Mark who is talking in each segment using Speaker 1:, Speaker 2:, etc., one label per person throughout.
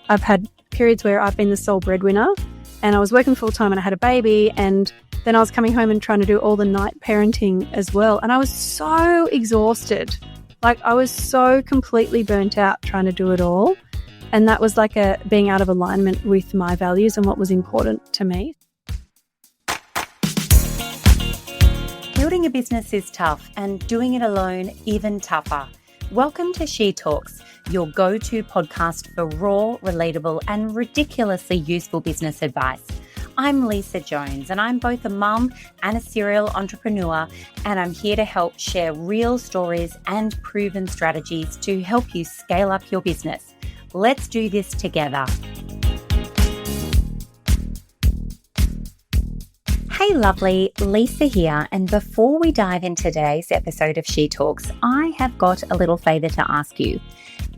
Speaker 1: I've had periods where I've been the sole breadwinner and I was working full time and I had a baby, and then I was coming home and trying to do all the night parenting as well. And I was so exhausted. Like, I was so completely burnt out trying to do it all. And that was like being out of alignment with my values and what was important to me.
Speaker 2: Building a business is tough, and doing it alone even tougher. Welcome to She Talks, your go-to podcast for raw, relatable, and ridiculously useful business advice. I'm Lisa Jones, and I'm both a mum and a serial entrepreneur, and I'm here to help share real stories and proven strategies to help you scale up your business. Let's do this together. Hey lovely, Lisa here, and before we dive into today's episode of She Talks, I have got a little favour to ask you.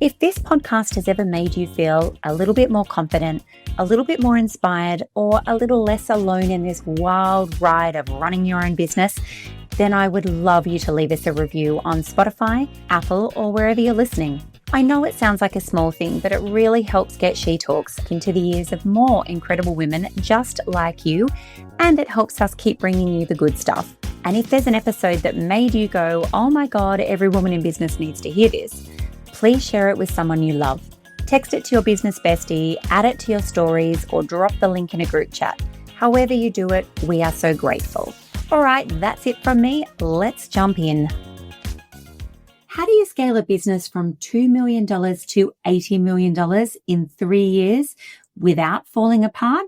Speaker 2: If this podcast has ever made you feel a little bit more confident, a little bit more inspired, or a little less alone in this wild ride of running your own business, then I would love you to leave us a review on Spotify, Apple, or wherever you're listening. I know it sounds like a small thing, but it really helps get She Talks into the ears of more incredible women just like you, and it helps us keep bringing you the good stuff. And if there's an episode that made you go, oh my God, every woman in business needs to hear this, please share it with someone you love. Text it to your business bestie, add it to your stories, or drop the link in a group chat. However you do it, we are so grateful. All right, that's it from me. Let's jump in. How do you scale a business from $2 million to $80 million in 3 years without falling apart?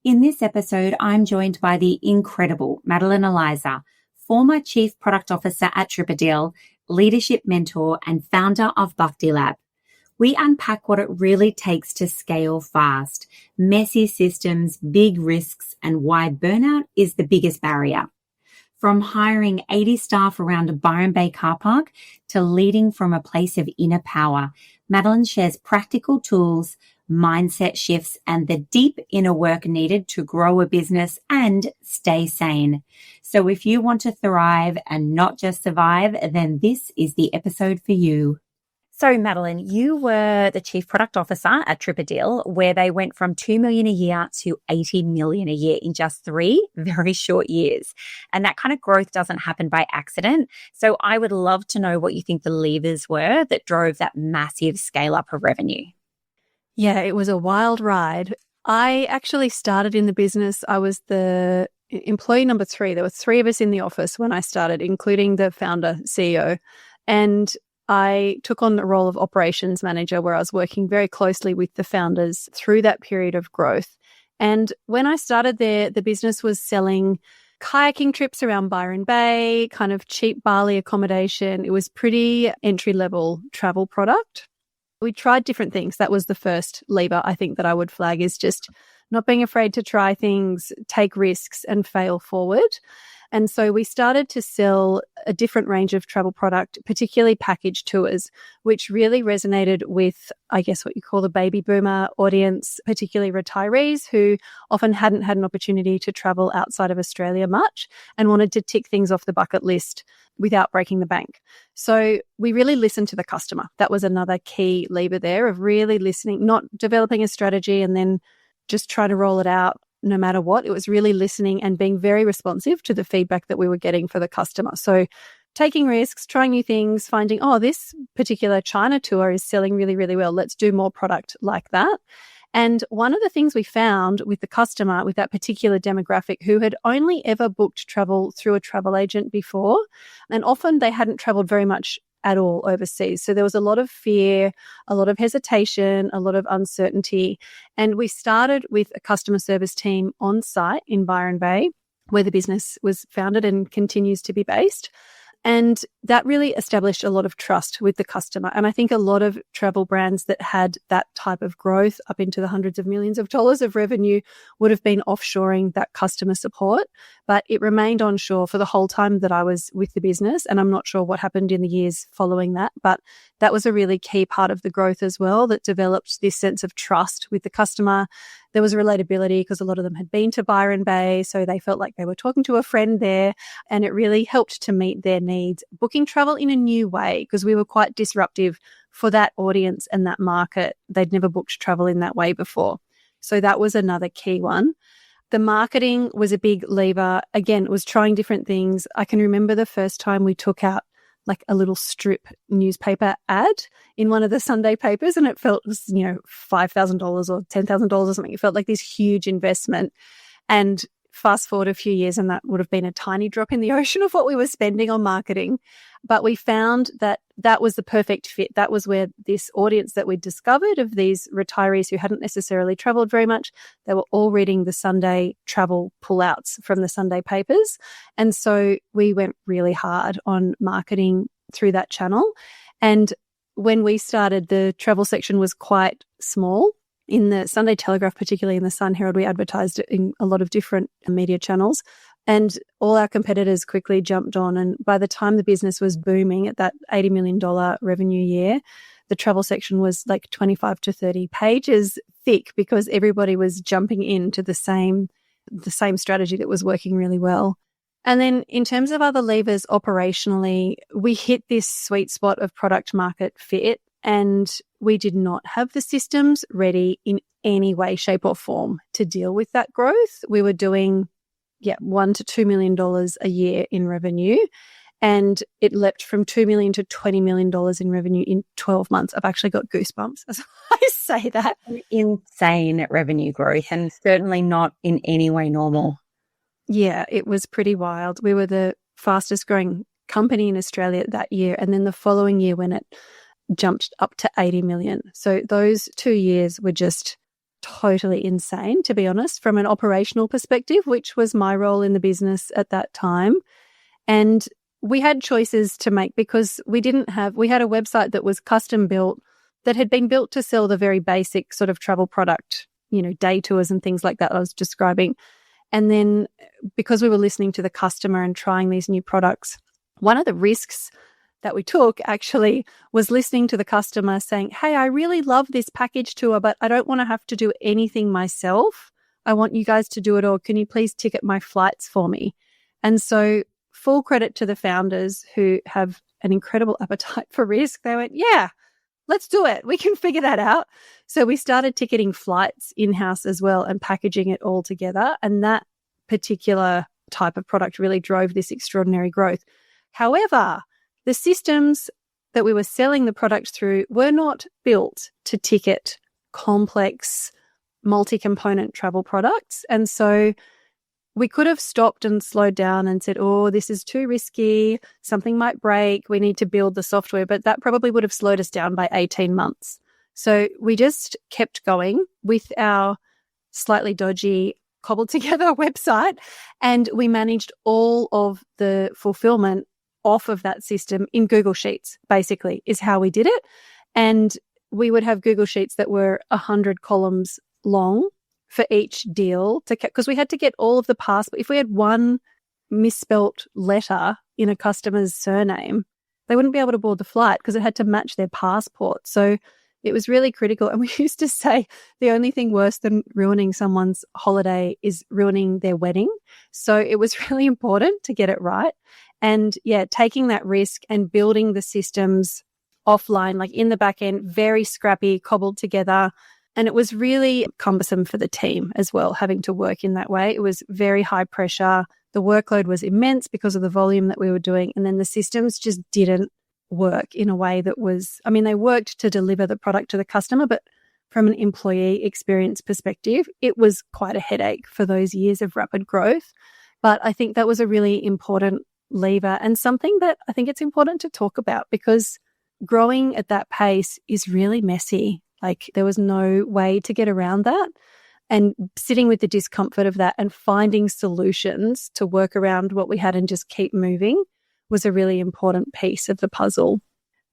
Speaker 2: In this episode, I'm joined by the incredible Madeleine Eliza, former Chief Product Officer at TripADeal, leadership mentor, and founder of BhaktiLab. We unpack what it really takes to scale fast, messy systems, big risks, and why burnout is the biggest barrier. From hiring 80 staff around a Byron Bay car park to leading from a place of inner power, Madeleine shares practical tools, mindset shifts, and the deep inner work needed to grow a business and stay sane. So if you want to thrive and not just survive, then this is the episode for you. So Madeleine, you were the Chief Product Officer at TripADeal, where they went from $2 million a year to $80 million a year in just 3 very short years. And that kind of growth doesn't happen by accident. So I would love to know what you think the levers were that drove that massive scale up of revenue.
Speaker 1: Yeah, it was a wild ride. I actually started in the business. I was the employee number 3. There were 3 of us in the office when I started, including the founder, CEO. And I took on the role of operations manager, where I was working very closely with the founders through that period of growth. And when I started there, the business was selling kayaking trips around Byron Bay, kind of cheap Bali accommodation. It was pretty entry-level travel product. We tried different things. That was the first lever I think that I would flag, is just not being afraid to try things, take risks, and fail forward. And so we started to sell a different range of travel product, particularly package tours, which really resonated with, I guess, what you call the baby boomer audience, particularly retirees who often hadn't had an opportunity to travel outside of Australia much and wanted to tick things off the bucket list without breaking the bank. So we really listened to the customer. That was another key lever there, of really listening, not developing a strategy and then just try to roll it out no matter what. It was really listening and being very responsive to the feedback that we were getting for the customer. So taking risks, trying new things, finding, oh, this particular China tour is selling really, really well. Let's do more product like that. And one of the things we found with the customer, with that particular demographic who had only ever booked travel through a travel agent before, and often they hadn't traveled very much at all overseas. So there was a lot of fear, a lot of hesitation, a lot of uncertainty. And we started with a customer service team on site in Byron Bay, where the business was founded and continues to be based. And that really established a lot of trust with the customer. And I think a lot of travel brands that had that type of growth up into the hundreds of millions of dollars of revenue would have been offshoring that customer support. but it remained onshore for the whole time that I was with the business. And I'm not sure what happened in the years following that, but that was a really key part of the growth as well, that developed this sense of trust with the customer. There was relatability because a lot of them had been to Byron Bay, so they felt like they were talking to a friend there, and it really helped to meet their needs. Booking travel in a new way, because we were quite disruptive for that audience and that market. They'd never booked travel in that way before. So that was another key one. The marketing was a big lever. Again, it was trying different things. I can remember the first time we took out like a little strip newspaper ad in one of the Sunday papers, and it felt, $5,000 or $10,000 or something. It felt like this huge investment. And fast forward a few years, and that would have been a tiny drop in the ocean of what we were spending on marketing. But we found that that was the perfect fit. That was where this audience that we discovered of these retirees who hadn't necessarily traveled very much, they were all reading the Sunday travel pullouts from the Sunday papers. And so we went really hard on marketing through that channel. And when we started, the travel section was quite small. In the Sunday Telegraph, particularly in the Sun Herald, we advertised it in a lot of different media channels, and all our competitors quickly jumped on. And by the time the business was booming at that $80 million revenue year, the travel section was like 25 to 30 pages thick, because everybody was jumping into the same strategy that was working really well. And then in terms of other levers operationally, we hit this sweet spot of product market fit. And we did not have the systems ready in any way, shape or form to deal with that growth. We were doing, $1 to $2 million a year in revenue. And it leapt from $2 million to $20 million in revenue in 12 months. I've actually got goosebumps as I say that.
Speaker 2: Insane revenue growth, and certainly not in any way normal.
Speaker 1: Yeah, it was pretty wild. We were the fastest growing company in Australia that year. And then the following year, when it jumped up to 80 million. So those 2 years were just totally insane, to be honest, from an operational perspective, which was my role in the business at that time. And we had choices to make, because we had a website that was custom built, that had been built to sell the very basic sort of travel product, day tours and things like that I was describing. And then because we were listening to the customer and trying these new products, one of the risks that we took actually was listening to the customer saying, hey, I really love this package tour, but I don't want to have to do anything myself. I want you guys to do it, or can you please ticket my flights for me? And so full credit to the founders, who have an incredible appetite for risk. They went, yeah, let's do it. We can figure that out. So we started ticketing flights in-house as well and packaging it all together. And that particular type of product really drove this extraordinary growth. However, the systems that we were selling the product through were not built to ticket complex, multi-component travel products. And so we could have stopped and slowed down and said, oh, this is too risky, something might break, we need to build the software, but that probably would have slowed us down by 18 months. So we just kept going with our slightly dodgy, cobbled together website, and we managed all of the fulfillment off of that system in Google Sheets, basically, is how we did it. And we would have Google Sheets that were 100 columns long for each deal, because we had to get all of the passport. If we had one misspelt letter in a customer's surname, they wouldn't be able to board the flight because it had to match their passport. So it was really critical. And we used to say the only thing worse than ruining someone's holiday is ruining their wedding. So it was really important to get it right. And taking that risk and building the systems offline, like in the back end, very scrappy, cobbled together. And it was really cumbersome for the team as well, having to work in that way. It was very high pressure. The workload was immense because of the volume that we were doing. And then the systems just didn't work in a way that was, they worked to deliver the product to the customer, but from an employee experience perspective, it was quite a headache for those years of rapid growth. But I think that was a really important lever, and something that I think it's important to talk about, because growing at that pace is really messy. Like, there was no way to get around that. And sitting with the discomfort of that and finding solutions to work around what we had and just keep moving was a really important piece of the puzzle.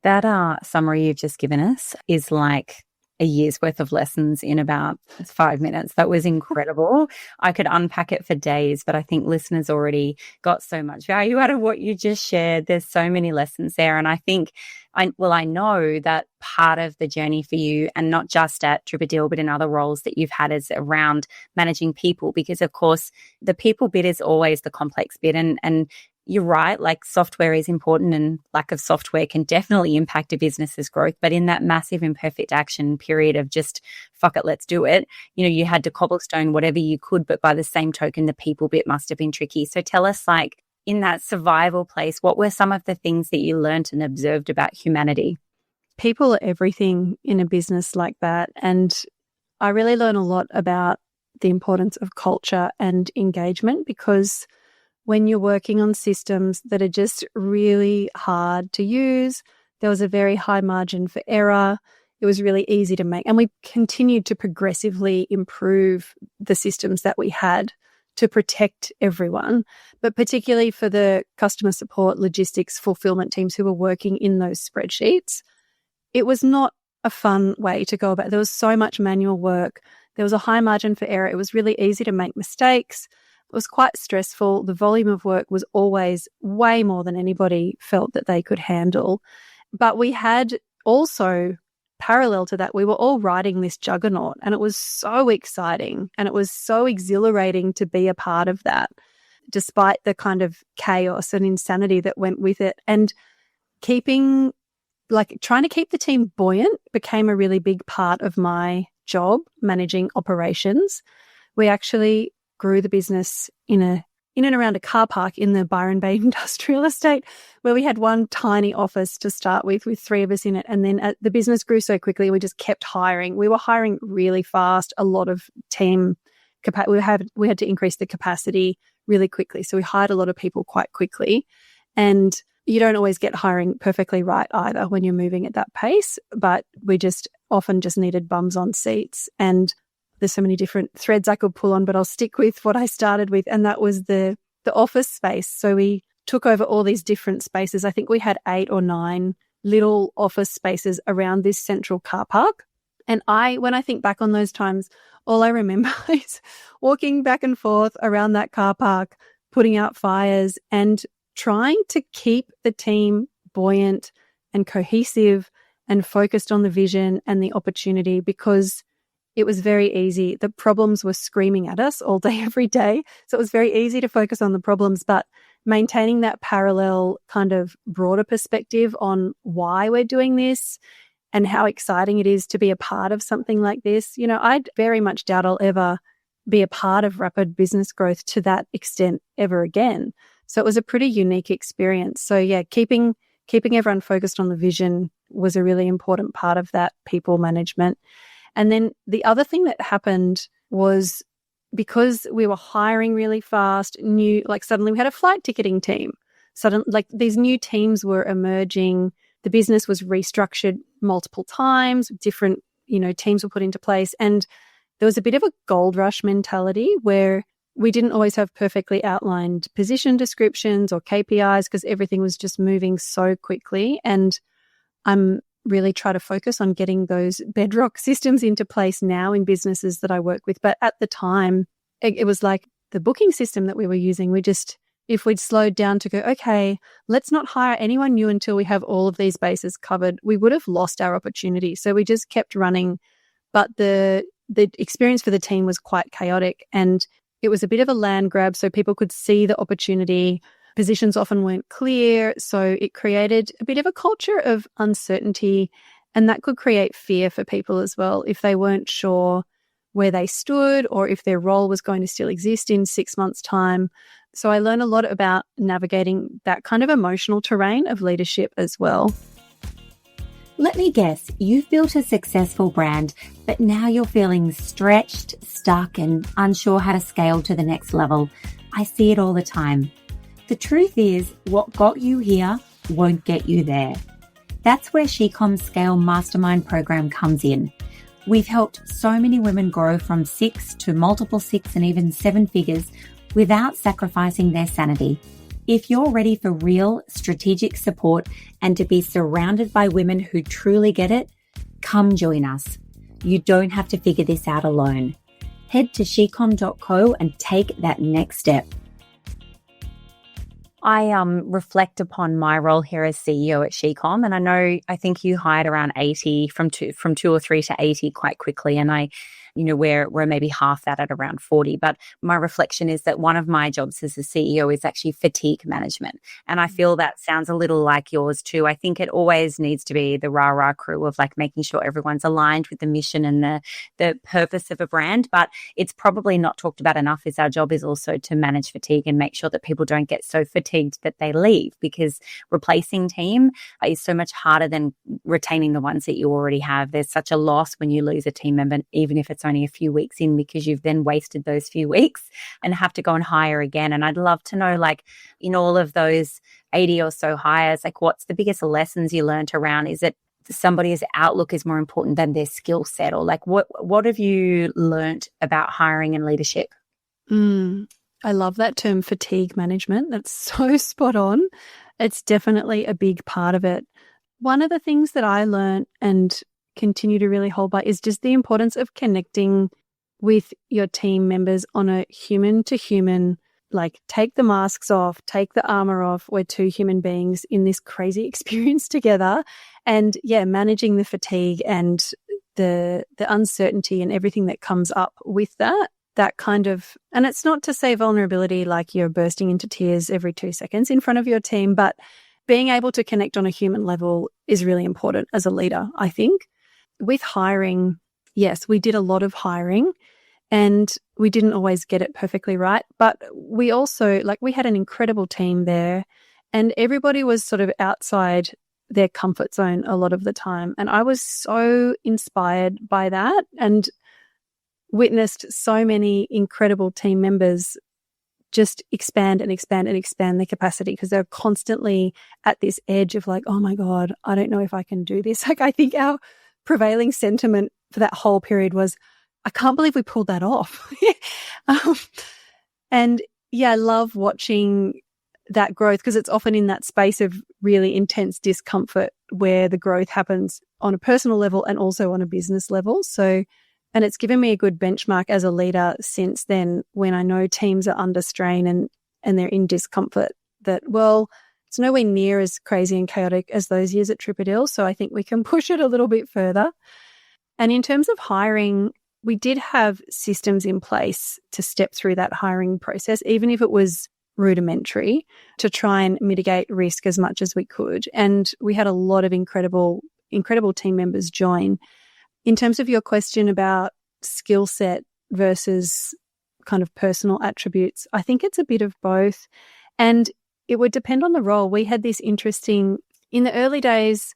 Speaker 2: That summary you've just given us is like a year's worth of lessons in about 5 minutes. That was incredible. I could unpack it for days, but I think listeners already got so much value out of what you just shared. There's so many lessons there. And I think, I know that part of the journey for you, and not just at TripADeal, but in other roles that you've had, is around managing people, because of course the people bit is always the complex bit. And you're right, like software is important, and lack of software can definitely impact a business's growth. But in that massive imperfect action period of just, fuck it, let's do it, you had to cobblestone whatever you could. But by the same token, the people bit must have been tricky. So tell us, like, in that survival place, what were some of the things that you learned and observed about humanity?
Speaker 1: People are everything in a business like that. And I really learn a lot about the importance of culture and engagement, because when you're working on systems that are just really hard to use, there was a very high margin for error. It was really easy to make. And we continued to progressively improve the systems that we had to protect everyone, but particularly for the customer support, logistics, fulfillment teams who were working in those spreadsheets. It was not a fun way to go about it. There was so much manual work. There was a high margin for error. It was really easy to make mistakes. It was quite stressful. The volume of work was always way more than anybody felt that they could handle. But we had also, parallel to that, we were all riding this juggernaut, and it was so exciting and it was so exhilarating to be a part of that, despite the kind of chaos and insanity that went with it. And trying to keep the team buoyant became a really big part of my job, managing operations. We actually grew the business in and around a car park in the Byron Bay Industrial Estate, where we had one tiny office to start with 3 of us in it. And then the business grew so quickly, we just kept hiring. We were hiring really fast, a lot of team capacity. We had to increase the capacity really quickly. So we hired a lot of people quite quickly. And you don't always get hiring perfectly right either when you're moving at that pace, but we just often just needed bums on seats. And there's so many different threads I could pull on, but I'll stick with what I started with, and that was the office space. So we took over all these different spaces. I think we had 8 or 9 little office spaces around this central car park. And when I think back on those times, all I remember is walking back and forth around that car park, putting out fires and trying to keep the team buoyant and cohesive and focused on the vision and the opportunity, because it was very easy. The problems were screaming at us all day, every day. So it was very easy to focus on the problems, but maintaining that parallel kind of broader perspective on why we're doing this and how exciting it is to be a part of something like this. I very much doubt I'll ever be a part of rapid business growth to that extent ever again. So it was a pretty unique experience. So yeah, keeping everyone focused on the vision was a really important part of that people management. And then the other thing that happened was, because we were hiring really fast, suddenly we had a flight ticketing team. Suddenly, these new teams were emerging. The business was restructured multiple times. Different, teams were put into place. And there was a bit of a gold rush mentality where we didn't always have perfectly outlined position descriptions or KPIs, because everything was just moving so quickly. And I'm really try to focus on getting those bedrock systems into place now in businesses that I work with. But at the time, it was like the booking system that we were using. If we'd slowed down to go, okay, let's not hire anyone new until we have all of these bases covered, we would have lost our opportunity. So we just kept running. But the experience for the team was quite chaotic, and it was a bit of a land grab, so people could see the opportunity. Positions often weren't clear, so it created a bit of a culture of uncertainty, and that could create fear for people as well if they weren't sure where they stood or if their role was going to still exist in 6 months' time. So I learned a lot about navigating that kind of emotional terrain of leadership as well.
Speaker 2: Let me guess, you've built a successful brand, but now you're feeling stretched, stuck, and unsure how to scale to the next level. I see it all the time. The truth is, what got you here won't get you there. That's where SheCom's Scale Mastermind program comes in. We've helped so many women grow from 6 to multiple 6 and even 7 figures without sacrificing their sanity. If you're ready for real strategic support and to be surrounded by women who truly get it, come join us. You don't have to figure this out alone. Head to shecom.co and take that next step. I reflect upon my role here as CEO at Shecom, and I think you hired around 80 from 2 or 3 to 80 quite quickly, and we're maybe half that at around 40. But my reflection is that one of my jobs as a CEO is actually fatigue management, and I feel that sounds a little like yours too. I think it always needs to be the rah-rah crew of like making sure everyone's aligned with the mission and the purpose of a brand, but it's probably not talked about enough is our job is also to manage fatigue and make sure that people don't get so fatigued that they leave, because replacing team is so much harder than retaining the ones that you already have. There's such a loss when you lose a team member, even if it's only a few weeks in, because you've then wasted those few weeks and have to go and hire again. And I'd love to know, like, in all of those 80 or so hires, like, what's the biggest lessons you learned around? Is it somebody's outlook is more important than their skill set? Or like, what have you learned about hiring and leadership?
Speaker 1: I love that term, fatigue management. That's so spot on. It's definitely a big part of it. One of the things that I learned and continue to really hold by is just the importance of connecting with your team members on a human to human, like, take the masks off, take the armor off. We're two human beings in this crazy experience together. And managing the fatigue and the uncertainty and everything that comes up with that kind of, and it's not to say vulnerability like you're bursting into tears every 2 seconds in front of your team, but being able to connect on a human level is really important as a leader, I think. With hiring, yes, we did a lot of hiring and we didn't always get it perfectly right, but we also, we had an incredible team there and everybody was sort of outside their comfort zone a lot of the time. And I was so inspired by that and witnessed so many incredible team members just expand and expand and expand their capacity, because they're constantly at this edge of like, oh my God, I don't know if I can do this. Like, I think our prevailing sentiment for that whole period was, I can't believe we pulled that off. I love watching that growth, because it's often in that space of really intense discomfort where the growth happens on a personal level and also on a business level. So, and it's given me a good benchmark as a leader since then, when I know teams are under strain and they're in discomfort, that, well, it's nowhere near as crazy and chaotic as those years at TripADeal. So I think we can push it a little bit further. And in terms of hiring, we did have systems in place to step through that hiring process, even if it was rudimentary, to try and mitigate risk as much as we could. And we had a lot of incredible team members join. In terms of your question about skill set versus kind of personal attributes, I think it's a bit of both. And it would depend on the role. We had this interesting, in the early days,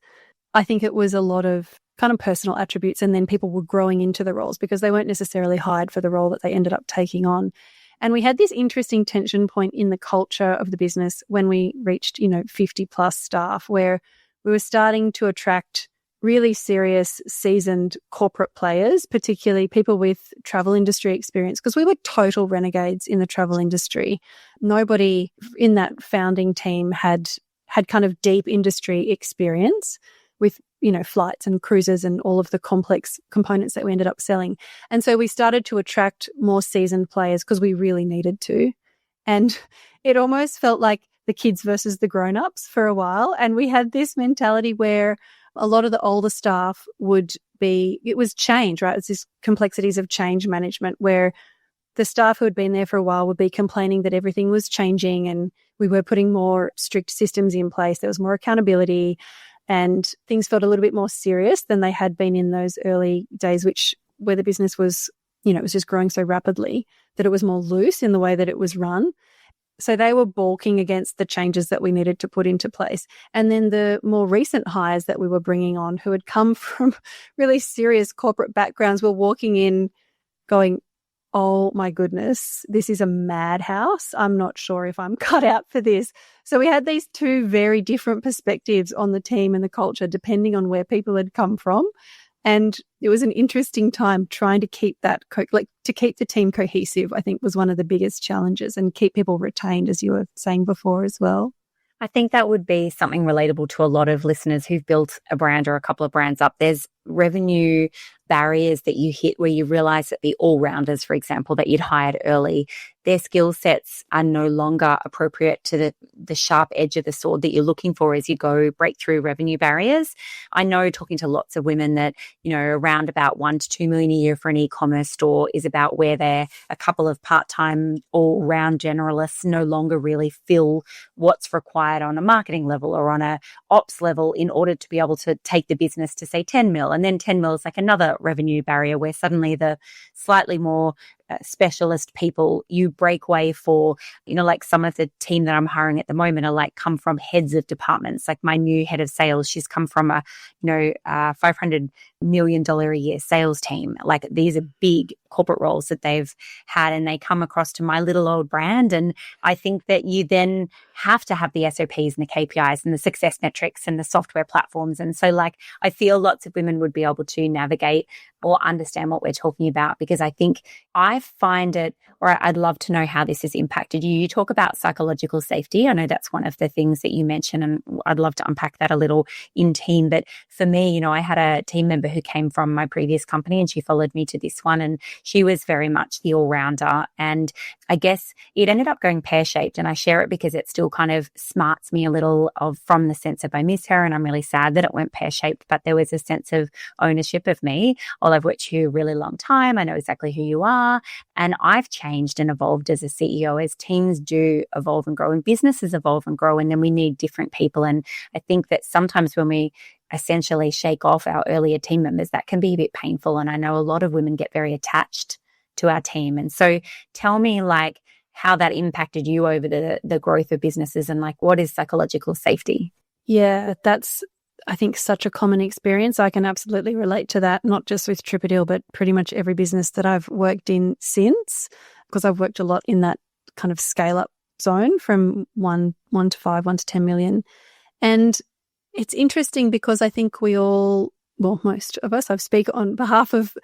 Speaker 1: I think it was a lot of kind of personal attributes, and then people were growing into the roles because they weren't necessarily hired for the role that they ended up taking on. And we had this interesting tension point in the culture of the business when we reached, 50 plus staff, where we were starting to attract really serious, seasoned corporate players, particularly people with travel industry experience, because we were total renegades in the travel industry. Nobody in that founding team had kind of deep industry experience with, flights and cruises and all of the complex components that we ended up selling. And so we started to attract more seasoned players because we really needed to. And it almost felt like the kids versus the grown-ups for a while. And we had this mentality where a lot of the older staff it was change, right? It's this complexities of change management, where the staff who had been there for a while would be complaining that everything was changing and we were putting more strict systems in place. There was more accountability and things felt a little bit more serious than they had been in those early days, where the business was, it was just growing so rapidly that it was more loose in the way that it was run. So they were balking against the changes that we needed to put into place. And then the more recent hires that we were bringing on, who had come from really serious corporate backgrounds, were walking in going, oh my goodness, this is a madhouse. I'm not sure if I'm cut out for this. So we had these two very different perspectives on the team and the culture, depending on where people had come from. And it was an interesting time trying to keep that, to keep the team cohesive, I think, was one of the biggest challenges, and keep people retained, as you were saying before as well.
Speaker 2: I think that would be something relatable to a lot of listeners who've built a brand or a couple of brands up. There's revenue barriers that you hit where you realize that the all-rounders, for example, that you'd hired early, their skill sets are no longer appropriate to the sharp edge of the sword that you're looking for as you go break through revenue barriers? I know, talking to lots of women, that, around about 1 to 2 million a year for an e-commerce store is about where they're a couple of part-time all-round generalists no longer really fill what's required on a marketing level or on a ops level in order to be able to take the business to, say, 10 mil. And then 10 mil is like another revenue barrier where suddenly the slightly more specialist people, you break way for, like some of the team that I'm hiring at the moment are like come from heads of departments. Like my new head of sales, she's come from a, $500 million a year sales team. Like these are big corporate roles that they've had, and they come across to my little old brand. And I think that you then have to have the SOPs and the KPIs and the success metrics and the software platforms. And so I feel lots of women would be able to navigate or understand what we're talking about, because I think I find it, or I'd love to know how this has impacted you. You talk about psychological safety. I know that's one of the things that you mentioned, and I'd love to unpack that a little in team. But for me, I had a team member who came from my previous company and she followed me to this one, and she was very much the all-rounder. And I guess it ended up going pear-shaped, and I share it because it still kind of smarts me a little from the sense of I miss her and I'm really sad that it went pear-shaped, but there was a sense of ownership of me. I've worked with you a really long time. I know exactly who you are. And I've changed and evolved as a CEO, as teams do evolve and grow and businesses evolve and grow. And then we need different people. And I think that sometimes when we essentially shake off our earlier team members, that can be a bit painful. And I know a lot of women get very attached to our team. And so tell me how that impacted you over the growth of businesses, and what is psychological safety?
Speaker 1: Yeah, that's, I think, such a common experience. I can absolutely relate to that, not just with TripADeal, but pretty much every business that I've worked in since, because I've worked a lot in that kind of scale-up zone from 1 to 5, 1 to 10 million. And it's interesting because I think we all, well, most of us, I speak on behalf of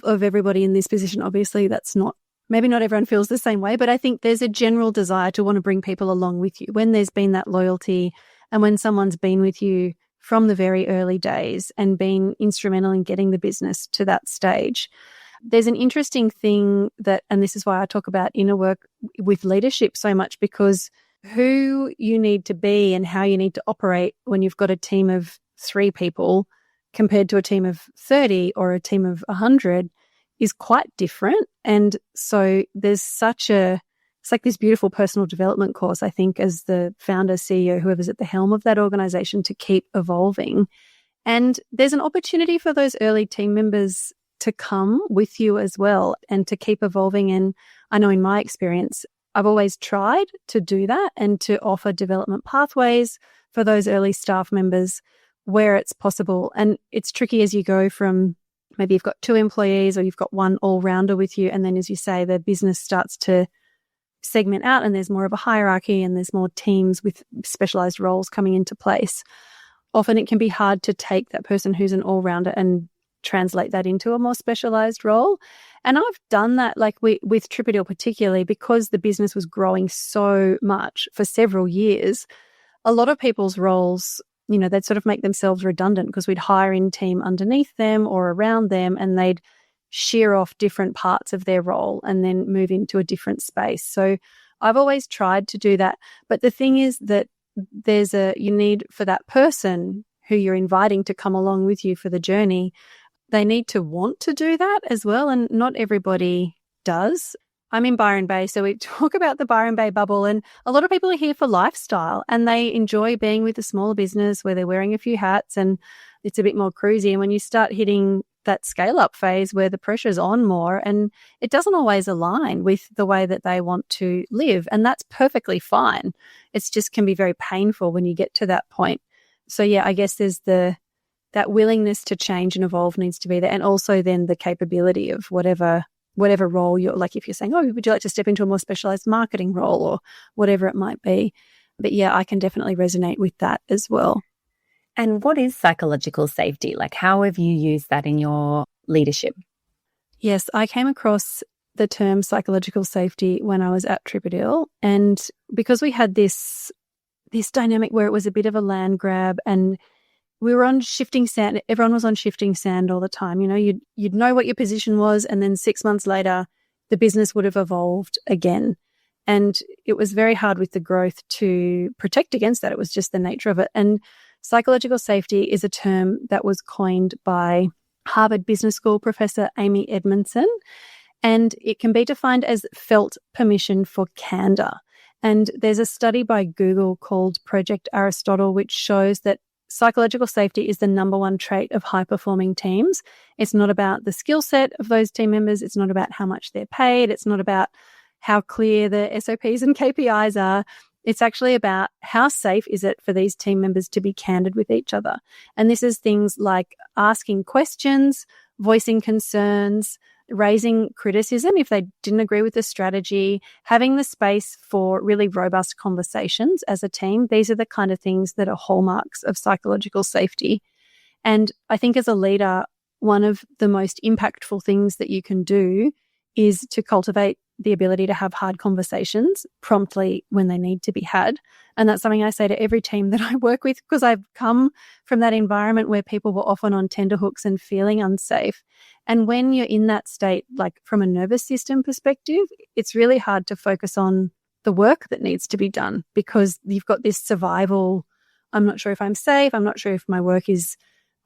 Speaker 1: everybody in this position. Obviously, that's not, maybe not everyone feels the same way, but I think there's a general desire to want to bring people along with you when there's been that loyalty and when someone's been with you from the very early days and been instrumental in getting the business to that stage. There's an interesting thing that, and this is why I talk about inner work with leadership so much, because who you need to be and how you need to operate when you've got a team of 3 people compared to a team of 30 or a team of 100 is quite different. And so there's it's like this beautiful personal development course, I think, as the founder, CEO, whoever's at the helm of that organization, to keep evolving. And there's an opportunity for those early team members to come with you as well and to keep evolving. And I know in my experience, I've always tried to do that and to offer development pathways for those early staff members where it's possible. And it's tricky as you go from maybe you've got 2 employees or you've got 1 all-rounder with you. And then, as you say, the business starts to segment out and there's more of a hierarchy and there's more teams with specialized roles coming into place. Often it can be hard to take that person who's an all-rounder and translate that into a more specialized role. And I've done that with TripADeal particularly, because the business was growing so much for several years. A lot of people's roles, they'd sort of make themselves redundant because we'd hire in team underneath them or around them, and they'd shear off different parts of their role and then move into a different space. So I've always tried to do that. But the thing is that you need for that person who you're inviting to come along with you for the journey, they need to want to do that as well. And not everybody does. I'm in Byron Bay, so we talk about the Byron Bay bubble, and a lot of people are here for lifestyle and they enjoy being with a smaller business where they're wearing a few hats and it's a bit more cruisy. And when you start hitting that scale-up phase where the pressure's on more, and it doesn't always align with the way that they want to live, and that's perfectly fine. It's just can be very painful when you get to that point. So yeah, I guess there's that willingness to change and evolve needs to be there, and also then the capability of whatever role you're, like if you're saying, oh, would you like to step into a more specialized marketing role or whatever it might be. But yeah, I can definitely resonate with that as well.
Speaker 2: And what is psychological safety? How have you used that in your leadership?
Speaker 1: Yes, I came across the term psychological safety when I was at TripADeal. And because we had this dynamic where it was a bit of a land grab and we were on shifting sand. Everyone was on shifting sand all the time. You know, you'd know what your position was, and then 6 months later, the business would have evolved again. And it was very hard with the growth to protect against that. It was just the nature of it. And psychological safety is a term that was coined by Harvard Business School professor Amy Edmondson, and it can be defined as felt permission for candor. And there's a study by Google called Project Aristotle, which shows that psychological safety is the number one trait of high-performing teams. It's not about the skill set of those team members. It's not about how much they're paid. It's not about how clear the SOPs and KPIs are. It's actually about how safe is it for these team members to be candid with each other. And this is things like asking questions, voicing concerns, raising criticism if they didn't agree with the strategy, having the space for really robust conversations as a team. These are the kind of things that are hallmarks of psychological safety. And I think as a leader, one of the most impactful things that you can do is to cultivate the ability to have hard conversations promptly when they need to be had. And that's something I say to every team that I work with, because I've come from that environment where people were often on tenterhooks and feeling unsafe. And when you're in that state, like from a nervous system perspective, it's really hard to focus on the work that needs to be done, because you've got this survival, I'm not sure if I'm safe, I'm not sure if my work is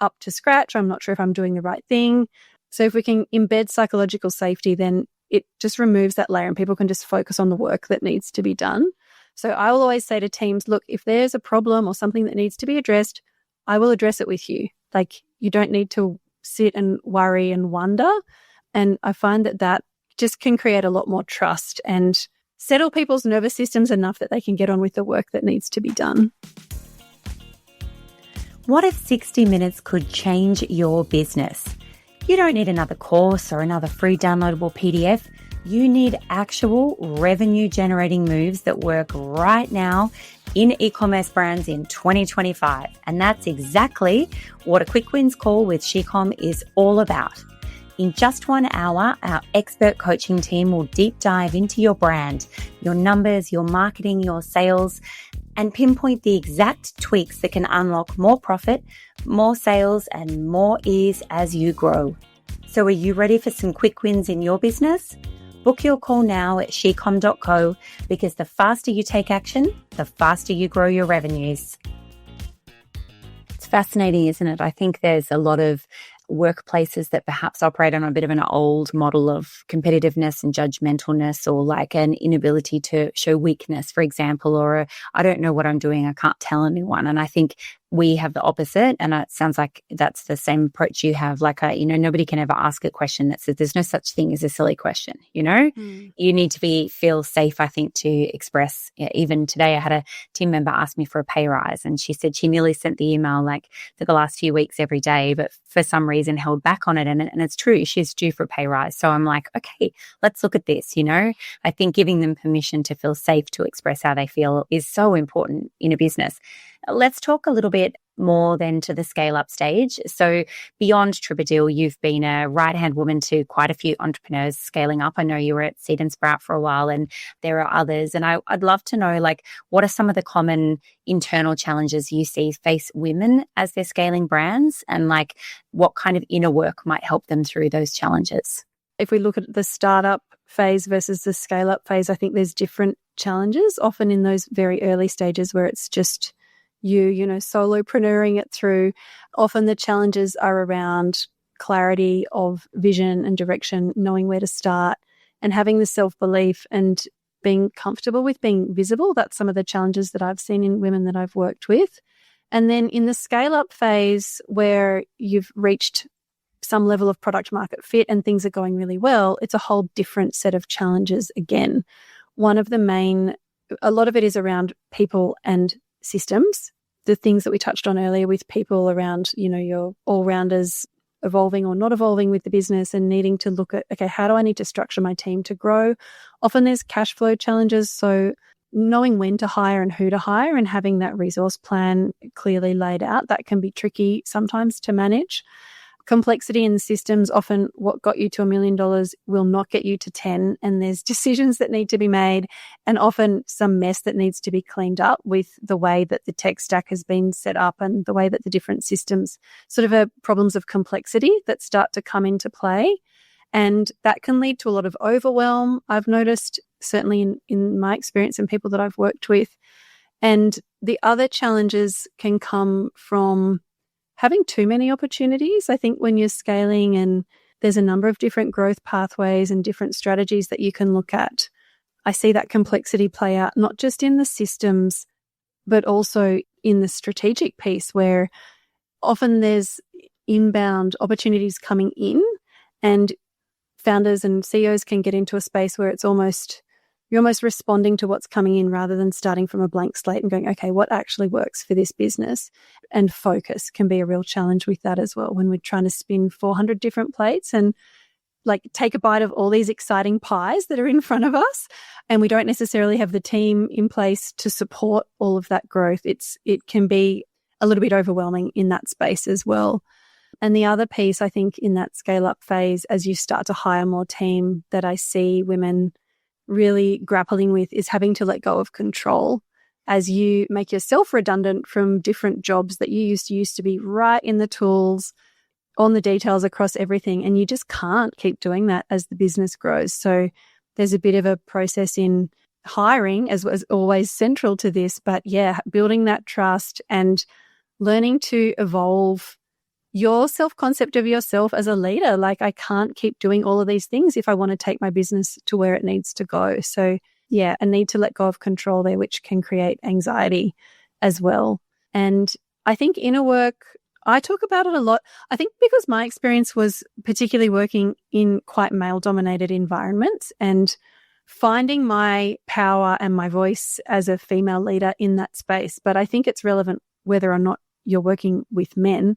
Speaker 1: up to scratch, I'm not sure if I'm doing the right thing. So if we can embed psychological safety, then it just removes that layer and people can just focus on the work that needs to be done. So I will always say to teams, look, if there's a problem or something that needs to be addressed, I will address it with you. Like, you don't need to sit and worry and wonder. And I find that that just can create a lot more trust and settle people's nervous systems enough that they can get on with the work that needs to be done.
Speaker 2: What if 60 minutes could change your business? You don't need another course or another free downloadable PDF. You need actual revenue-generating moves that work right now in e-commerce brands in 2025. And that's exactly what a Quick Wins call with SheCom is all about. In just 1 hour, our expert coaching team will deep dive into your brand, your numbers, your marketing, your sales, and pinpoint the exact tweaks that can unlock more profit, more sales, and more ease as you grow. So are you ready for some quick wins in your business? Book your call now at shecom.co, because the faster you take action, the faster you grow your revenues. It's fascinating, isn't it? I think there's a lot of workplaces that perhaps operate on a bit of an old model of competitiveness and judgmentalness, or like an inability to show weakness, for example, or I don't know what I'm doing, I can't tell anyone. And I think we have the opposite. And it sounds like that's the same approach you have. Like, nobody can ever ask a question that says there's no such thing as a silly question. You need to feel safe, I think, to express. Even today, I had a team member ask me for a pay rise, and she said she nearly sent the email like for the last few weeks every day, but for some reason held back on it. And it's true, she's due for a pay rise. So I'm like, okay, let's look at this. I think giving them permission to feel safe to express how they feel is so important in a business. Let's talk a little bit more then to the scale-up stage. So beyond TripADeal, you've been a right-hand woman to quite a few entrepreneurs scaling up. I know you were at Seed and Sprout for a while, and there are others. And I'd love to know, like, what are some of the common internal challenges you see face women as they're scaling brands, and like what kind of inner work might help them through those challenges?
Speaker 1: If we look at the startup phase versus the scale-up phase, I think there's different challenges, often in those very early stages where it's just solopreneuring it through. Often the challenges are around clarity of vision and direction, knowing where to start, and having the self-belief and being comfortable with being visible. That's some of the challenges that I've seen in women that I've worked with. And then in the scale-up phase, where you've reached some level of product market fit and things are going really well, it's a whole different set of challenges again. A lot of it is around people and systems, the things that we touched on earlier with people around, your all-rounders evolving or not evolving with the business and needing to look at, okay, how do I need to structure my team to grow? Often there's cash flow challenges. So knowing when to hire and who to hire and having that resource plan clearly laid out, that can be tricky sometimes to manage. complexity in the systems, often what got you to $1 million will not get you to 10. And there's decisions that need to be made and often some mess that needs to be cleaned up with the way that the tech stack has been set up and the way that the different systems sort of are problems of complexity that start to come into play. And that can lead to a lot of overwhelm. I've noticed certainly in my experience and people that I've worked with. And the other challenges can come from having too many opportunities. I think when you're scaling and there's a number of different growth pathways and different strategies that you can look at, I see that complexity play out not just in the systems, but also in the strategic piece where often there's inbound opportunities coming in and founders and CEOs can get into a space where you're almost responding to what's coming in rather than starting from a blank slate and going, okay, what actually works for this business? And focus can be a real challenge with that as well when we're trying to spin 400 different plates and like take a bite of all these exciting pies that are in front of us. And we don't necessarily have the team in place to support all of that growth. It can be a little bit overwhelming in that space as well. And the other piece, I think, in that scale up phase, as you start to hire more team that I see women really grappling with is having to let go of control as you make yourself redundant from different jobs that you used to be right in the tools, on the details across everything. And you just can't keep doing that as the business grows. So there's a bit of a process in hiring as was always central to this. But yeah, building that trust and learning to evolve your self-concept of yourself as a leader. Like, I can't keep doing all of these things if I want to take my business to where it needs to go. So yeah, a need to let go of control there, which can create anxiety as well. And I think inner work, I talk about it a lot. I think because my experience was particularly working in quite male-dominated environments and finding my power and my voice as a female leader in that space. But I think it's relevant whether or not you're working with men.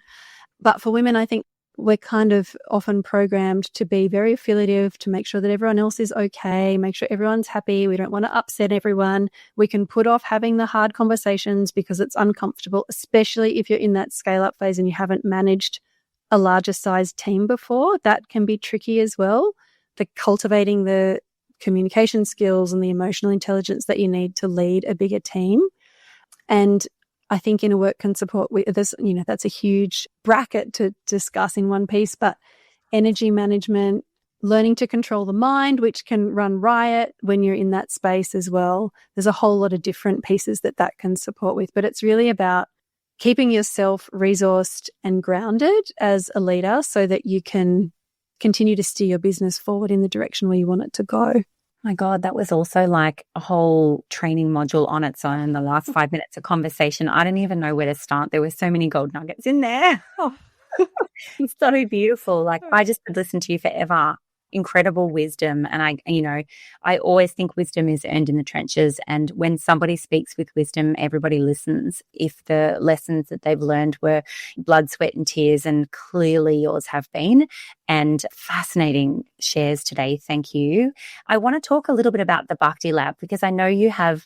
Speaker 1: But for women, I think we're kind of often programmed to be very affiliative, to make sure that everyone else is okay, make sure everyone's happy. We don't want to upset everyone. We can put off having the hard conversations because it's uncomfortable, especially if you're in that scale up phase and you haven't managed a larger sized team before. That can be tricky as well. Cultivating the communication skills and the emotional intelligence that you need to lead a bigger team. And I think inner work can support with this, that's a huge bracket to discuss in one piece, but energy management, learning to control the mind, which can run riot when you're in that space as well. There's a whole lot of different pieces that can support with, but it's really about keeping yourself resourced and grounded as a leader so that you can continue to steer your business forward in the direction where you want it to go.
Speaker 2: My God, that was also like a whole training module on its own. The last 5 minutes of conversation, I don't even know where to start. There were so many gold nuggets in there. Oh, it's so beautiful. Like, I just could listen to you forever. Incredible wisdom. And I always think wisdom is earned in the trenches. And when somebody speaks with wisdom, everybody listens. If the lessons that they've learned were blood, sweat, and tears, and clearly yours have been, and fascinating shares today. Thank you. I want to talk a little bit about the BhaktiLab because I know you have,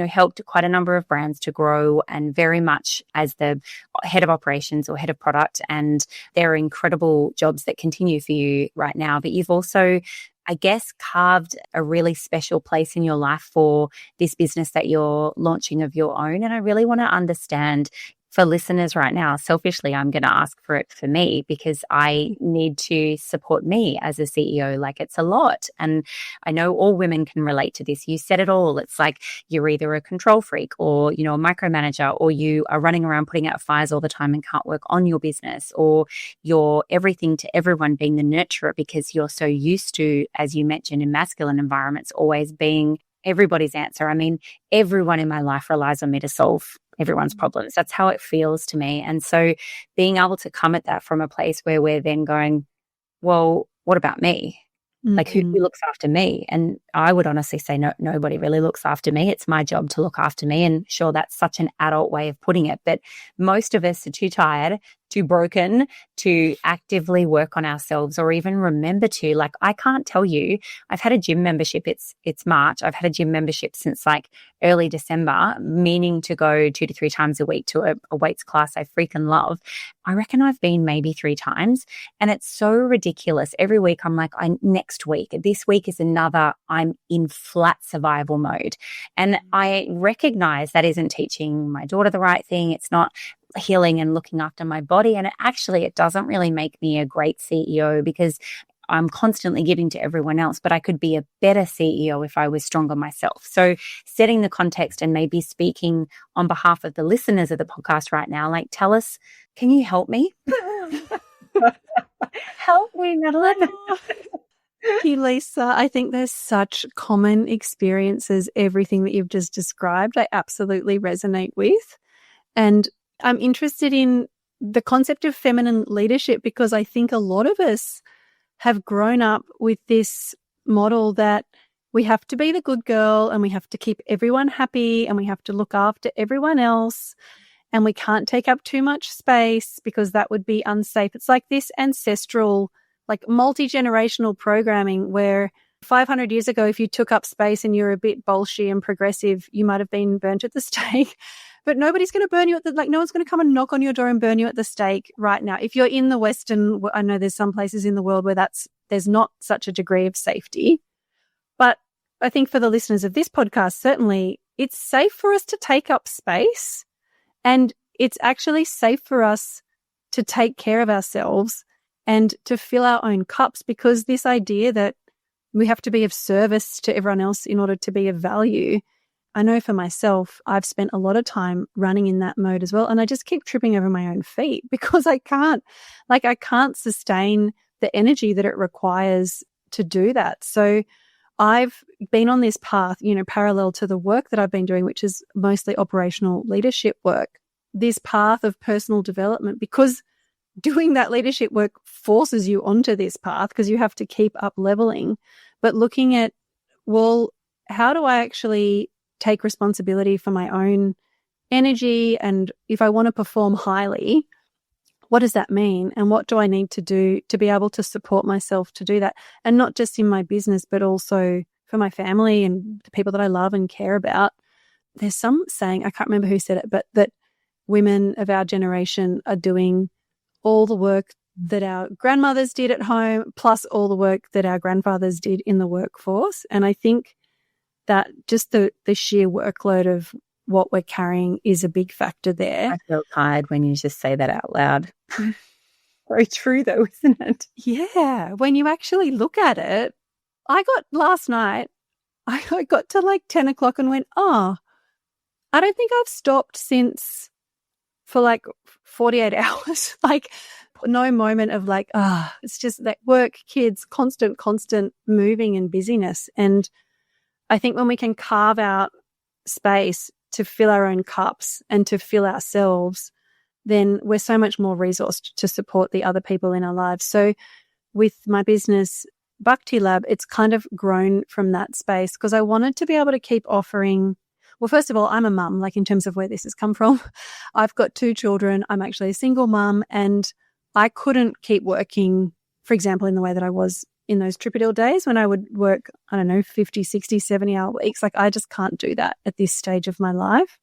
Speaker 2: helped quite a number of brands to grow and very much as the head of operations or head of product. And there are incredible jobs that continue for you right now, but you've also, I guess, carved a really special place in your life for this business that you're launching of your own. And I really want to understand for listeners right now, selfishly, I'm going to ask for it for me because I need to support me as a CEO. Like, it's a lot. And I know all women can relate to this. You said it all. It's like you're either a control freak or, a micromanager, or you are running around putting out fires all the time and can't work on your business, or you're everything to everyone being the nurturer because you're so used to, as you mentioned, in masculine environments, always being everybody's answer. I mean, everyone in my life relies on me to solve everyone's problems. That's how it feels to me. And so being able to come at that from a place where we're then going, well, what about me? Mm-hmm. Like, who looks after me? And I would honestly say nobody really looks after me. It's my job to look after me. And sure, that's such an adult way of putting it. But most of us are too tired too broken to actively work on ourselves or even remember to. Like, I can't tell you, I've had a gym membership. It's March. I've had a gym membership since like early December, meaning to go 2 to 3 times a week to a weights class I freaking love. I reckon I've been maybe 3 times, and it's so ridiculous. Every week I'm like, next week, this week is another, I'm in flat survival mode. And I recognize that isn't teaching my daughter the right thing. It's not healing and looking after my body. And it doesn't really make me a great CEO because I'm constantly giving to everyone else, but I could be a better CEO if I was stronger myself. So setting the context and maybe speaking on behalf of the listeners of the podcast right now, like, tell us, can you help me? Help me, Madeleine.
Speaker 1: Thank you, Lisa. I think there's such common experiences, everything that you've just described, I absolutely resonate with. And I'm interested in the concept of feminine leadership because I think a lot of us have grown up with this model that we have to be the good girl and we have to keep everyone happy and we have to look after everyone else and we can't take up too much space because that would be unsafe. It's like this ancestral, like multi-generational programming where 500 years ago, if you took up space and you're a bit bolshy and progressive, you might have been burnt at the stake. But nobody's going to burn you no one's going to come and knock on your door and burn you at the stake right now. If you're in the Western, I know there's some places in the world where there's not such a degree of safety. But I think for the listeners of this podcast, certainly it's safe for us to take up space, and it's actually safe for us to take care of ourselves and to fill our own cups, because this idea that we have to be of service to everyone else in order to be of value, I know for myself, I've spent a lot of time running in that mode as well. And I just keep tripping over my own feet because I can't sustain the energy that it requires to do that. So I've been on this path, parallel to the work that I've been doing, which is mostly operational leadership work, this path of personal development, because doing that leadership work forces you onto this path because you have to keep up leveling. But looking at, well, how do I actually take responsibility for my own energy? And if I want to perform highly, what does that mean? And what do I need to do to be able to support myself to do that? And not just in my business, but also for my family and the people that I love and care about. There's some saying, I can't remember who said it, but that women of our generation are doing all the work that our grandmothers did at home, plus all the work that our grandfathers did in the workforce. And I think that just the sheer workload of what we're carrying is a big factor there.
Speaker 2: I feel tired when you just say that out loud. Very true though, isn't it?
Speaker 1: Yeah. When you actually look at it, last night, I got to like 10 o'clock and went, I don't think I've stopped for like 48 hours. Like no moment of like, it's just that work, kids, constant moving and busyness. And I think when we can carve out space to fill our own cups and to fill ourselves, then we're so much more resourced to support the other people in our lives. So with my business, BhaktiLab, it's kind of grown from that space because I wanted to be able to keep offering. Well, first of all, I'm a mum, like in terms of where this has come from. I've got 2 children. I'm actually a single mum, and I couldn't keep working, for example, in the way that I was in those TripADeal days when I would work, 50, 60, 70-hour weeks. Like I just can't do that at this stage of my life.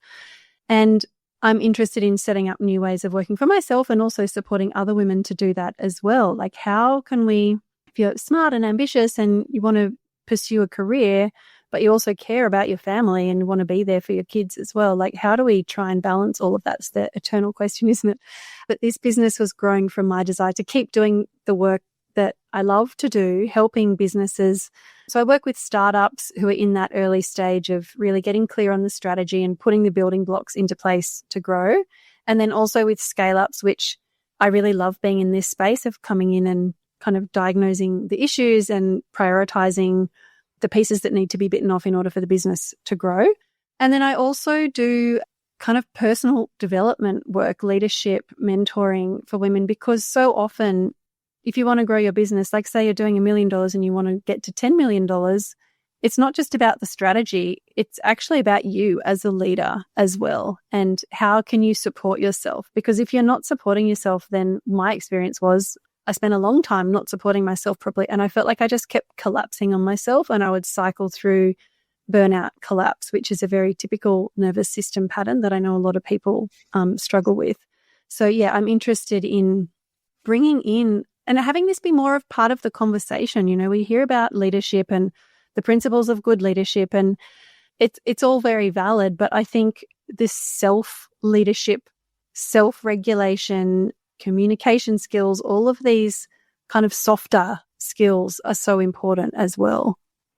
Speaker 1: And I'm interested in setting up new ways of working for myself and also supporting other women to do that as well. Like how can we, if you're smart and ambitious and you want to pursue a career, but you also care about your family and want to be there for your kids as well, like how do we try and balance all of that? It's the eternal question, isn't it? But this business was growing from my desire to keep doing the work that I love to do, helping businesses. So I work with startups who are in that early stage of really getting clear on the strategy and putting the building blocks into place to grow. And then also with scale-ups, which I really love being in this space of coming in and kind of diagnosing the issues and prioritizing the pieces that need to be bitten off in order for the business to grow. And then I also do kind of personal development work, leadership, mentoring for women, because so often if you want to grow your business, like say you're doing $1 million and you want to get to $10 million, it's not just about the strategy, it's actually about you as a leader as well. And how can you support yourself? Because if you're not supporting yourself, then my experience was I spent a long time not supporting myself properly. And I felt like I just kept collapsing on myself, and I would cycle through burnout, collapse, which is a very typical nervous system pattern that I know a lot of people struggle with. So yeah, I'm interested in bringing in and having this be more of part of the conversation. You know, we hear about leadership and the principles of good leadership, and it's all very valid. But I think this self-leadership, self-regulation, communication skills, all of these kind of softer skills are so important as well.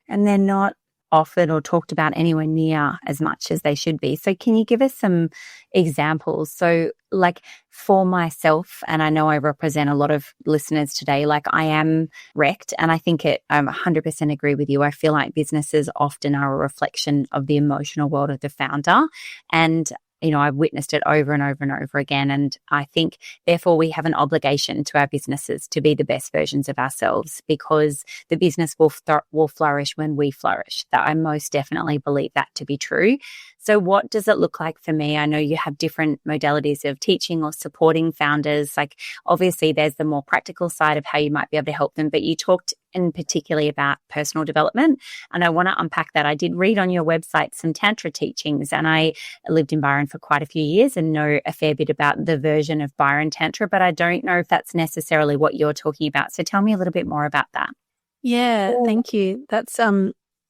Speaker 2: And they're not offered or talked about anywhere near as much as they should be. So can you give us some examples? So like for myself, and I know I represent a lot of listeners today, like I am wrecked, and I think I 100% agree with you. I feel like businesses often are a reflection of the emotional world of the founder. And you know, I've witnessed it over and over and over again. And I think, therefore, we have an obligation to our businesses to be the best versions of ourselves, because the business will flourish when we flourish. That I most definitely believe that to be true. So what does it look like for me? I know you have different modalities of teaching or supporting founders. Like obviously there's the more practical side of how you might be able to help them, but you talked in particularly about personal development. And I want to unpack that. I did read on your website some Tantra teachings, and I lived in Byron for quite a few years and know a fair bit about the version of Byron Tantra, but I don't know if that's necessarily what you're talking about. So tell me a little bit more about that.
Speaker 1: Yeah, thank you. That's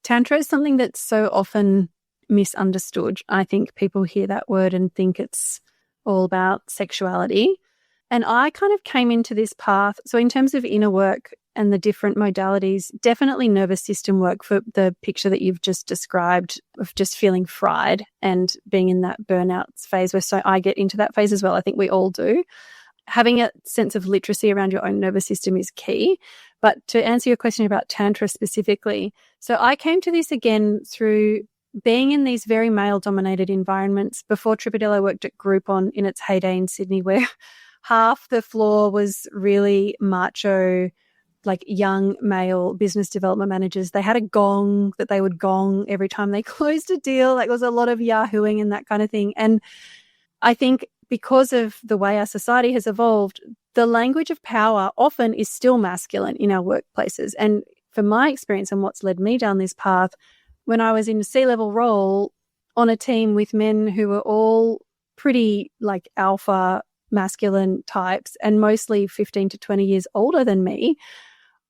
Speaker 1: Tantra is something that's so often misunderstood. I think people hear that word and think it's all about sexuality. And I kind of came into this path. So in terms of inner work and the different modalities, definitely nervous system work for the picture that you've just described of just feeling fried and being in that burnout phase, where so I get into that phase as well. I think we all do. Having a sense of literacy around your own nervous system is key. But to answer your question about Tantra specifically, so I came to this again through being in these very male-dominated environments. Before TripADeal, I worked at Groupon in its heyday in Sydney, where half the floor was really macho, like young male business development managers. They had a gong that they would gong every time they closed a deal. Like, there was a lot of yahooing and that kind of thing. And I think because of the way our society has evolved, the language of power often is still masculine in our workplaces. And from my experience and what's led me down this path, when I was in a C-level role on a team with men who were all pretty like alpha masculine types and mostly 15 to 20 years older than me,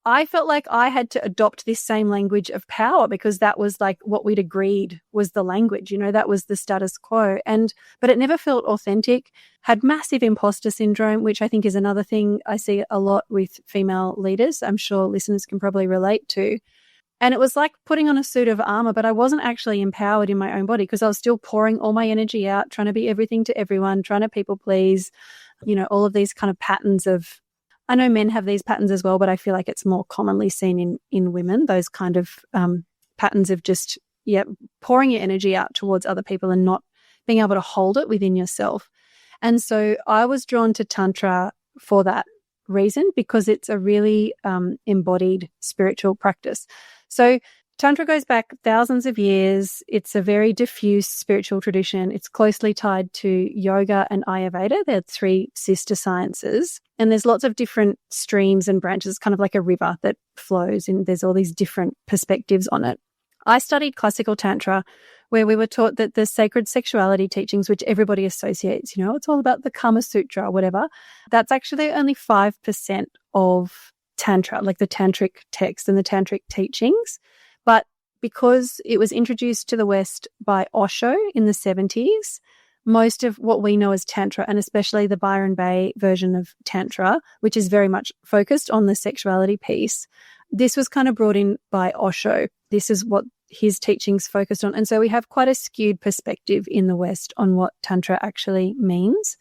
Speaker 1: I felt like I had to adopt this same language of power because that was like what we'd agreed was the language, you know, that was the status quo. But it never felt authentic, had massive imposter syndrome, which I think is another thing I see a lot with female leaders. I'm sure listeners can probably relate to. And it was like putting on a suit of armor, but I wasn't actually empowered in my own body because I was still pouring all my energy out, trying to be everything to everyone, trying to people please, you know, all of these kind of patterns of, I know men have these patterns as well, but I feel like it's more commonly seen in women, those kind of patterns of just, pouring your energy out towards other people and not being able to hold it within yourself. And so I was drawn to Tantra for that reason, because it's a really embodied spiritual practice. So Tantra goes back thousands of years. It's a very diffuse spiritual tradition. It's closely tied to yoga and Ayurveda. They're three sister sciences. And there's lots of different streams and branches, kind of like a river that flows, and there's all these different perspectives on it. I studied classical Tantra, where we were taught that the sacred sexuality teachings, which everybody associates, you know, it's all about the Kama Sutra or whatever, that's actually only 5% of Tantra, like the Tantric text and the Tantric teachings. But because it was introduced to the West by Osho in the 70s, most of what we know as Tantra, and especially the Byron Bay version of Tantra, which is very much focused on the sexuality piece, this was kind of brought in by Osho. This is what his teachings focused on. And so we have quite a skewed perspective in the West on what Tantra actually means.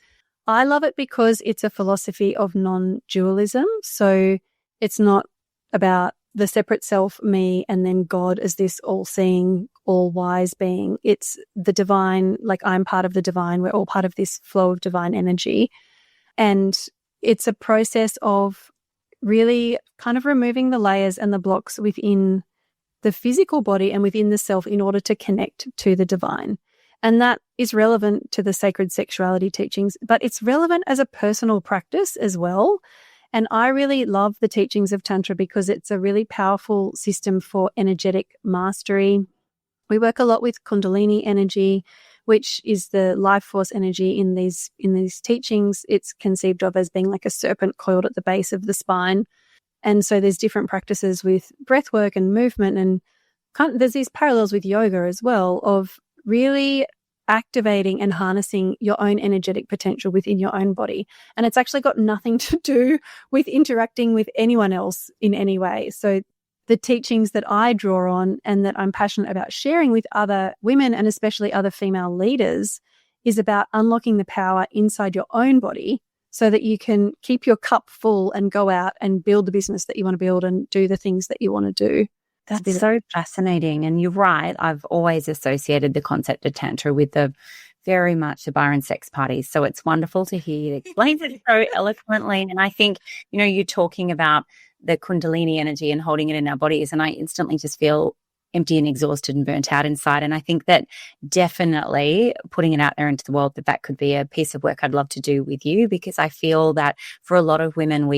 Speaker 1: I love it because it's a philosophy of non-dualism. So it's not about the separate self, me, and then God as this all-seeing, all-wise being. It's the divine, like I'm part of the divine. We're all part of this flow of divine energy. And it's a process of really kind of removing the layers and the blocks within the physical body and within the self in order to connect to the divine. And that is relevant to the sacred sexuality teachings, but it's relevant as a personal practice as well. And I really love the teachings of Tantra because it's a really powerful system for energetic mastery. We work a lot with Kundalini energy, which is the life force energy in these teachings. It's conceived of as being like a serpent coiled at the base of the spine. And so there's different practices with breath work and movement, and there's these parallels with yoga as well of really activating and harnessing your own energetic potential within your own body. And it's actually got nothing to do with interacting with anyone else in any way. So the teachings that I draw on and that I'm passionate about sharing with other women and especially other female leaders is about unlocking the power inside your own body so that you can keep your cup full and go out and build the business that you want to build and do the things that you want to do.
Speaker 2: That's so fascinating. And you're right. I've always associated the concept of Tantra with very much the bar and sex parties. So it's wonderful to hear you explain it so eloquently. And I think, you're talking about the Kundalini energy and holding it in our bodies. And I instantly just feel empty and exhausted and burnt out inside. And I think that definitely putting it out there into the world, that could be a piece of work I'd love to do with you, because I feel that for a lot of women,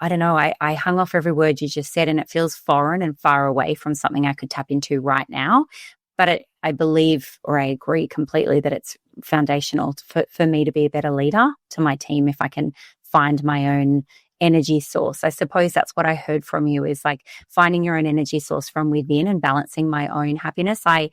Speaker 2: I don't know, I hung off every word you just said, and it feels foreign and far away from something I could tap into right now. But I believe, or I agree completely, that it's foundational for me to be a better leader to my team if I can find my own energy source. I suppose that's what I heard from you, is like finding your own energy source from within and balancing my own happiness. I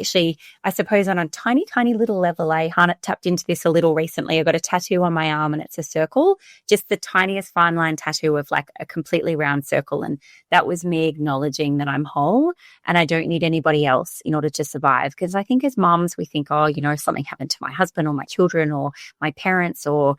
Speaker 2: suppose on a tiny, tiny little level, I tapped into this a little recently. I got a tattoo on my arm and it's a circle, just the tiniest fine line tattoo of like a completely round circle. And that was me acknowledging that I'm whole and I don't need anybody else in order to survive. Because I think as moms, we think, something happened to my husband or my children or my parents, or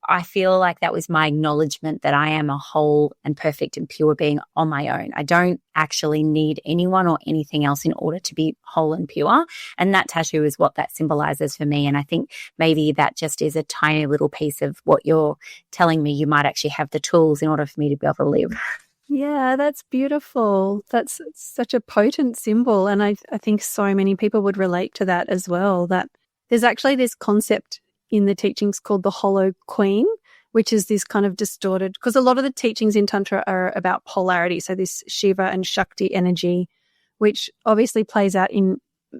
Speaker 2: I feel like that was my acknowledgement that I am a whole and perfect and pure being on my own. I don't actually need anyone or anything else in order to be whole and pure. And that tattoo is what that symbolizes for me. And I think maybe that just is a tiny little piece of what you're telling me. You might actually have the tools in order for me to be able to live.
Speaker 1: Yeah, that's beautiful. That's such a potent symbol. And I think so many people would relate to that as well, that there's actually this concept in the teachings called the Hollow Queen, which is this kind of distorted, because a lot of the teachings in Tantra are about polarity. So this Shiva and Shakti energy, which obviously plays out in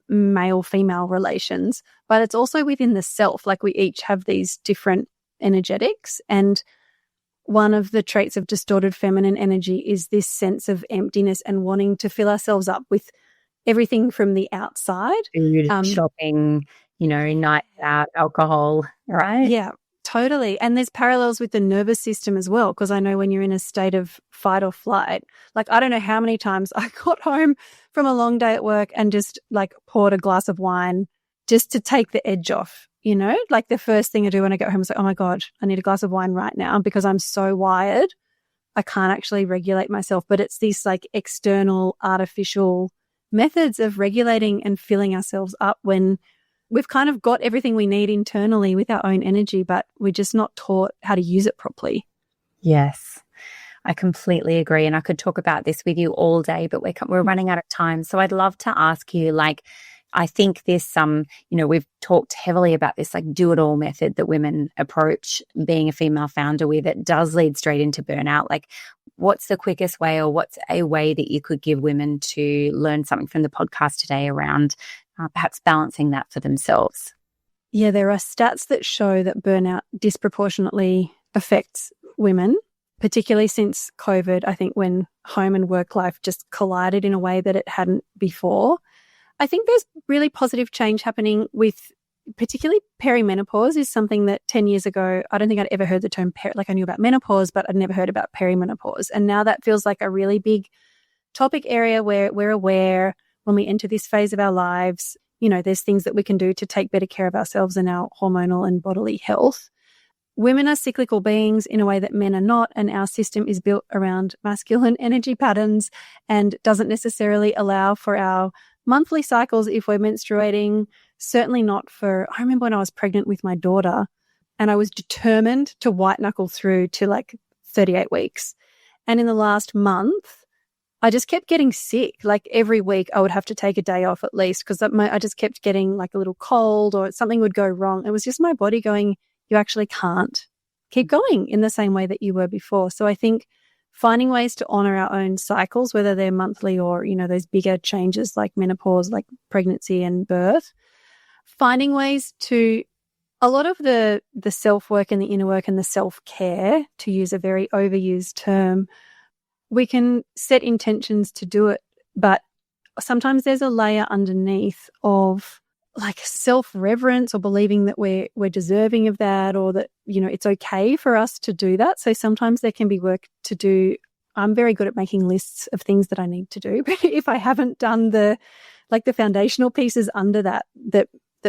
Speaker 1: male-female relations, but it's also within the self. Like we each have these different energetics. And one of the traits of distorted feminine energy is this sense of emptiness and wanting to fill ourselves up with everything from the outside.
Speaker 2: Food, shopping, night out, alcohol, right?
Speaker 1: Yeah, totally. And there's parallels with the nervous system as well, because I know when you're in a state of fight or flight, like I don't know how many times I got home from a long day at work and just like poured a glass of wine just to take the edge off, like the first thing I do when I get home is like, oh my God, I need a glass of wine right now because I'm so wired. I can't actually regulate myself. But it's these like external artificial methods of regulating and filling ourselves up when we've kind of got everything we need internally with our own energy, but we're just not taught how to use it properly.
Speaker 2: Yes, I completely agree. And I could talk about this with you all day, but we're running out of time. So I'd love to ask you, I think this, we've talked heavily about this do-it-all method that women approach being a female founder with. It does lead straight into burnout. What's the quickest way, or what's a way that you could give women to learn something from the podcast today around perhaps balancing that for themselves?
Speaker 1: Yeah, there are stats that show that burnout disproportionately affects women, particularly since COVID, I think, when home and work life just collided in a way that it hadn't before. I think there's really positive change happening with particularly perimenopause is something that 10 years ago, I don't think I'd ever heard the term, I knew about menopause, but I'd never heard about perimenopause. And now that feels like a really big topic area where we're aware when we enter this phase of our lives, there's things that we can do to take better care of ourselves and our hormonal and bodily health. Women are cyclical beings in a way that men are not, and our system is built around masculine energy patterns and doesn't necessarily allow for our monthly cycles if we're menstruating, certainly not I remember when I was pregnant with my daughter and I was determined to white knuckle through to 38 weeks. And in the last month, I just kept getting sick. Like every week I would have to take a day off at least because I just kept getting like a little cold or something would go wrong. It was just my body going, you actually can't keep going in the same way that you were before. So I think finding ways to honor our own cycles, whether they're monthly or, those bigger changes like menopause, like pregnancy and birth, finding ways to, a lot of the self-work and the inner work and the self-care, to use a very overused term, we can set intentions to do it, but sometimes there's a layer underneath of like self-reverence or believing that we're deserving of that, or that, it's okay for us to do that. So sometimes there can be work to do. I'm very good at making lists of things that I need to do, but if I haven't done the foundational pieces under that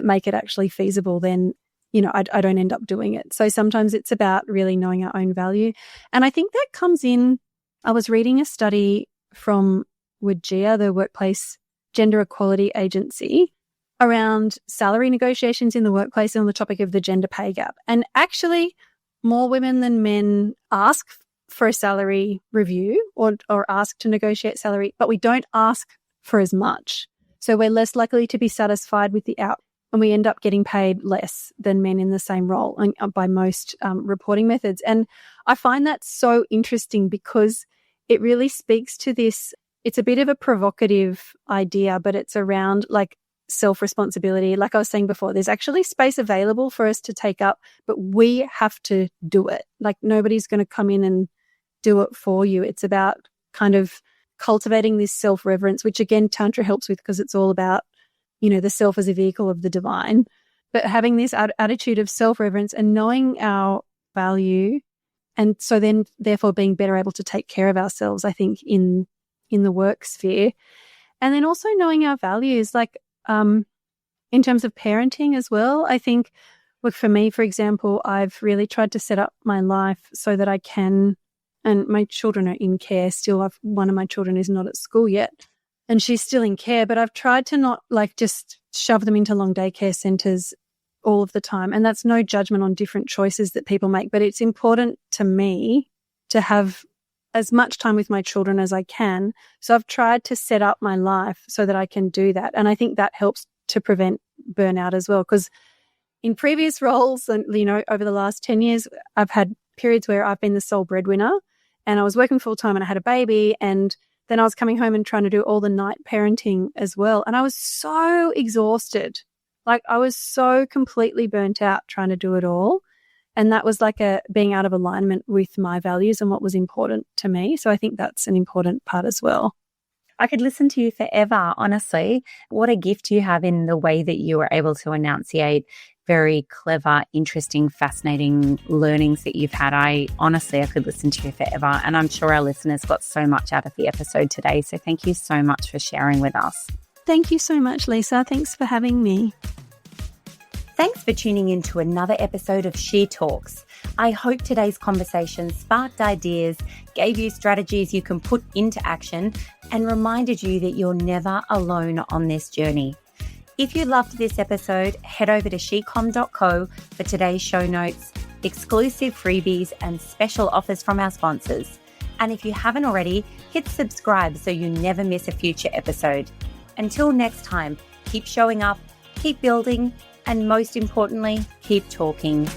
Speaker 1: make it actually feasible, then, I don't end up doing it. So sometimes it's about really knowing our own value. And I think that comes in, I was reading a study from WGEA, the Workplace Gender Equality Agency, around salary negotiations in the workplace on the topic of the gender pay gap. And actually, more women than men ask for a salary review or ask to negotiate salary, but we don't ask for as much. So we're less likely to be satisfied with the outcome, and we end up getting paid less than men in the same role by most reporting methods. And I find that so interesting because it really speaks to this. It's a bit of a provocative idea, but it's around like self-responsibility. Like I was saying before, there's actually space available for us to take up, but we have to do it. Like nobody's going to come in and do it for you. It's about kind of cultivating this self-reverence, which again, Tantra helps with because it's all about, the self as a vehicle of the divine. But having this attitude of self-reverence and knowing our value, and so then therefore being better able to take care of ourselves, I think, in the work sphere. And then also knowing our values, like in terms of parenting as well. I think, look, for me, for example, I've really tried to set up my life so that I can, and my children are in care still. One of my children is not at school yet, and she's still in care, but I've tried to not like just shove them into long daycare centres all of the time. And that's no judgment on different choices that people make, but it's important to me to have as much time with my children as I can. So I've tried to set up my life so that I can do that. And I think that helps to prevent burnout as well. Because in previous roles, and over the last 10 years, I've had periods where I've been the sole breadwinner and I was working full time and I had a baby, and then I was coming home and trying to do all the night parenting as well. And I was so exhausted. Like I was so completely burnt out trying to do it all. And that was like being out of alignment with my values and what was important to me. So I think that's an important part as well.
Speaker 2: I could listen to you forever, honestly. What a gift you have in the way that you were able to enunciate very clever, interesting, fascinating learnings that you've had. I could listen to you forever. And I'm sure our listeners got so much out of the episode today. So thank you so much for sharing with us.
Speaker 1: Thank you so much, Lisa. Thanks for having me.
Speaker 2: Thanks for tuning in to another episode of She Talks. I hope today's conversation sparked ideas, gave you strategies you can put into action, and reminded you that you're never alone on this journey. If you loved this episode, head over to shecom.co for today's show notes, exclusive freebies, and special offers from our sponsors. And if you haven't already, hit subscribe so you never miss a future episode. Until next time, keep showing up, keep building, and most importantly, keep talking.